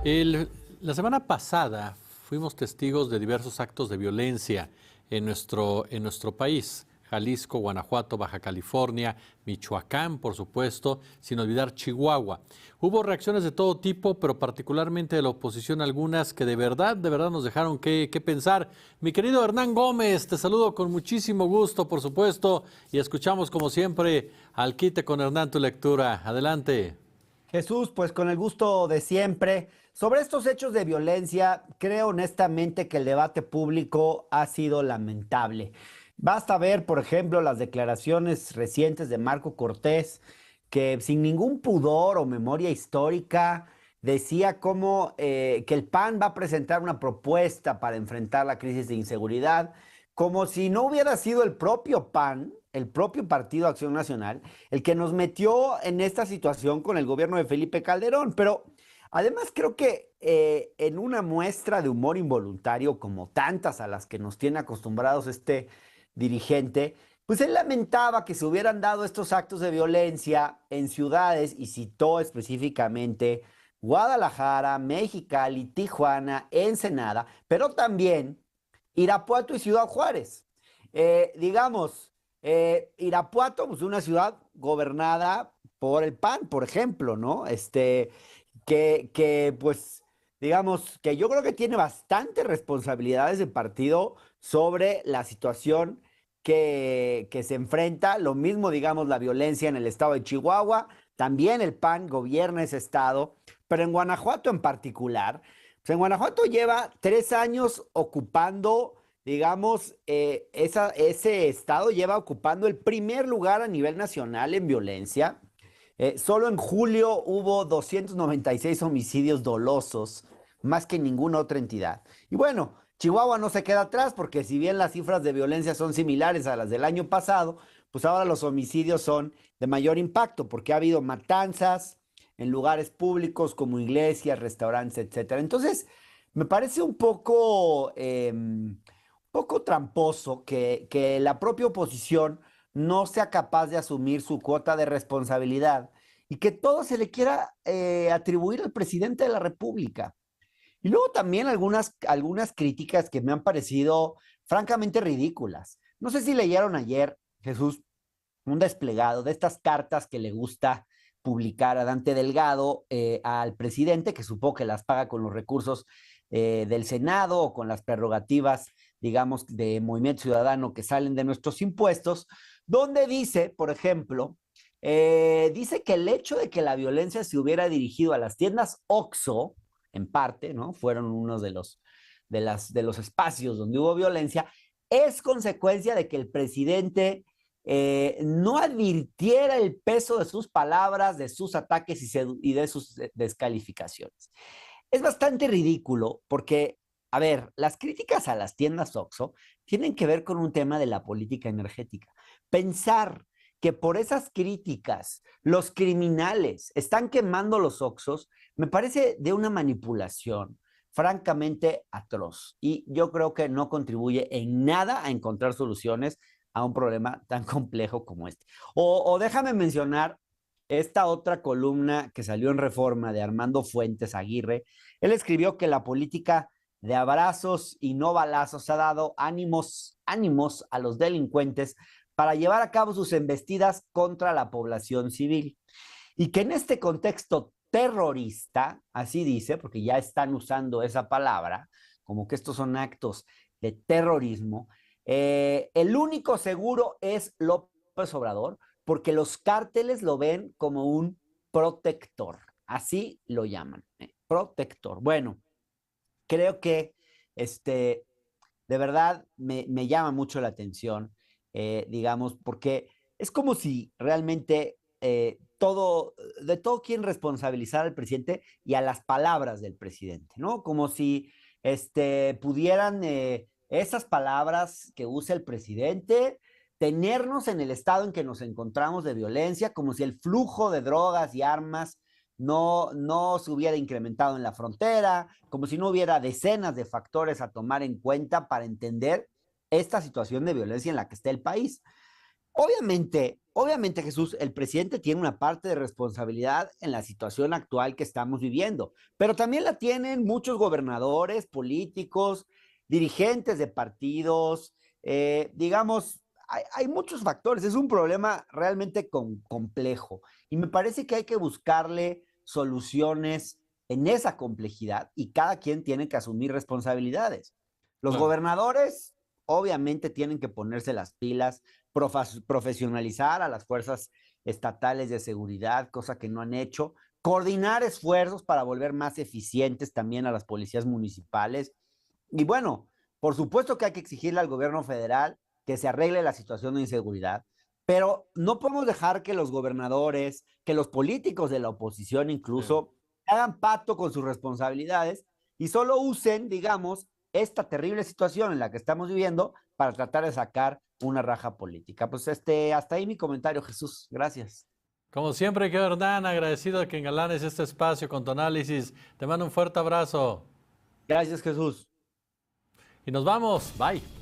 El- la semana pasada fuimos testigos de diversos actos de violencia en nuestro país. Jalisco, Guanajuato, Baja California, Michoacán, por supuesto, sin olvidar Chihuahua. Hubo reacciones de todo tipo, pero particularmente de la oposición, algunas que de verdad nos dejaron que pensar. Mi querido Hernán Gómez, te saludo con muchísimo gusto, por supuesto, y escuchamos como siempre al quite con Hernán tu lectura. Adelante. Jesús, pues con el gusto de siempre. Sobre estos hechos de violencia, creo honestamente que el debate público ha sido lamentable. Basta ver, por ejemplo, las declaraciones recientes de Marco Cortés, que sin ningún pudor o memoria histórica decía que el PAN va a presentar una propuesta para enfrentar la crisis de inseguridad, como si no hubiera sido el propio PAN, el propio Partido Acción Nacional, el que nos metió en esta situación con el gobierno de Felipe Calderón. Pero además creo que en una muestra de humor involuntario, como tantas a las que nos tiene acostumbrados este dirigente, pues él lamentaba que se hubieran dado estos actos de violencia en ciudades y citó específicamente Guadalajara, Mexicali, Tijuana, Ensenada, pero también Irapuato y Ciudad Juárez. Digamos, Irapuato, pues una ciudad gobernada por el PAN, por ejemplo, ¿no? Pues, digamos, que yo creo que tiene bastantes responsabilidades de partido sobre la situación que se enfrenta. Lo mismo, digamos, la violencia en el estado de Chihuahua. También el PAN gobierna ese estado, pero en Guanajuato en particular. Pues en Guanajuato lleva 3 años ocupando, digamos, ese estado lleva ocupando el primer lugar a nivel nacional en violencia. Solo en julio hubo 296 homicidios dolosos, más que en ninguna otra entidad. Y bueno, Chihuahua no se queda atrás porque si bien las cifras de violencia son similares a las del año pasado, pues ahora los homicidios son de mayor impacto porque ha habido matanzas en lugares públicos como iglesias, restaurantes, etcétera. Entonces, me parece un poco tramposo que la propia oposición no sea capaz de asumir su cuota de responsabilidad y que todo se le quiera atribuir al presidente de la República. Y luego también algunas críticas que me han parecido francamente ridículas. No sé si leyeron ayer, Jesús, un desplegado de estas cartas que le gusta publicar a Dante Delgado al presidente, que supongo que las paga con los recursos del Senado o con las prerrogativas, digamos, de Movimiento Ciudadano que salen de nuestros impuestos, donde dice, por ejemplo, dice que el hecho de que la violencia se hubiera dirigido a las tiendas OXXO, en parte, ¿no? Fueron unos de los espacios donde hubo violencia, es consecuencia de que el presidente no advirtiera el peso de sus palabras, de sus ataques y de sus descalificaciones. Es bastante ridículo porque, a ver, las críticas a las tiendas OXXO tienen que ver con un tema de la política energética. Pensar que por esas críticas los criminales están quemando los OXXOs me parece de una manipulación francamente atroz y yo creo que no contribuye en nada a encontrar soluciones a un problema tan complejo como este. O déjame mencionar esta otra columna que salió en Reforma de Armando Fuentes Aguirre. Él escribió que la política de abrazos y no balazos ha dado ánimos a los delincuentes para llevar a cabo sus embestidas contra la población civil. Y que en este contexto terrorista, así dice, porque ya están usando esa palabra, como que estos son actos de terrorismo, el único seguro es López Obrador, porque los cárteles lo ven como un protector, así lo llaman, protector. Bueno, creo que este, de verdad me llama mucho la atención, digamos, porque es como si realmente de todo quieren responsabilizar al presidente y a las palabras del presidente, ¿no? Como si pudieran esas palabras que usa el presidente tenernos en el estado en que nos encontramos de violencia, como si el flujo de drogas y armas no se hubiera incrementado en la frontera, como si no hubiera decenas de factores a tomar en cuenta para entender esta situación de violencia en la que está el país. Obviamente, Jesús, el presidente tiene una parte de responsabilidad en la situación actual que estamos viviendo, pero también la tienen muchos gobernadores, políticos, dirigentes de partidos, digamos, hay muchos factores, es un problema realmente complejo y me parece que hay que buscarle soluciones en esa complejidad y cada quien tiene que asumir responsabilidades. Los Claro. gobernadores obviamente tienen que ponerse las pilas, profesionalizar a las fuerzas estatales de seguridad, cosa que no han hecho, coordinar esfuerzos para volver más eficientes también a las policías municipales. Y bueno, por supuesto que hay que exigirle al gobierno federal que se arregle la situación de inseguridad, pero no podemos dejar que los gobernadores, que los políticos de la oposición Sí. incluso hagan pacto con sus responsabilidades y solo usen, digamos, esta terrible situación en la que estamos viviendo para tratar de sacar una raja política. Pues hasta ahí mi comentario, Jesús. Gracias. Como siempre, que Hernán, agradecido de que engalanes este espacio con tu análisis. Te mando un fuerte abrazo Gracias, Jesús. y nos vamos. Bye.